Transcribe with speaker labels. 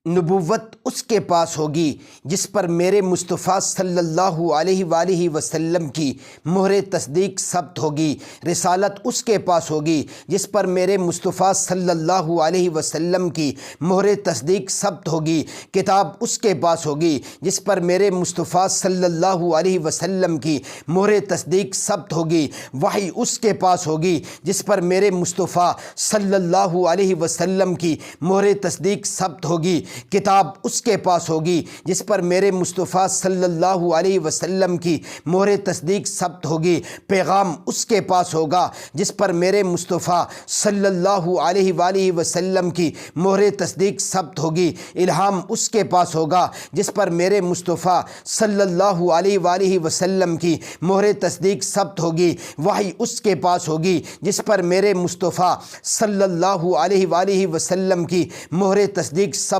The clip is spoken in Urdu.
Speaker 1: نبوت اس کے پاس ہوگی جس پر میرے مصطفیٰ صلی اللہ علیہ وآلہ وسلم کی مہر تصدیق ثبت ہوگی۔ رسالت اس کے پاس ہوگی جس پر میرے مصطفیٰ صلی اللہ علیہ وسلم کی مہر تصدیق ثبت ہوگی۔ کتاب اس کے پاس ہوگی جس پر میرے مصطفیٰ صلی اللہ علیہ وسلم کی مہر تصدیق ثبت ہوگی۔ وحی اس کے پاس ہوگی جس پر میرے مصطفیٰ صلی اللہ علیہ وسلم کی مہر تصدیق ثبت ہوگی۔ کتاب اس کے پاس ہوگی جس پر میرے مصطفیٰ صلی اللہ علیہ وسلم کی مہر تصدیق ثبت ہوگی۔ پیغام اس کے پاس ہوگا جس پر میرے مصطفیٰ صلی اللہ علیہ وآلہ وسلم کی مہر تصدیق ثبت ہوگی۔ الہام اس کے پاس ہوگا جس پر میرے مصطفیٰ صلی اللہ علیہ وآلہ وسلم کی مہر تصدیق ثبت ہوگی۔ وحی اس کے پاس ہوگی جس پر میرے مصطفیٰ صلی اللہ علیہ وآلہ وسلم کی مہر تصدیق ثبت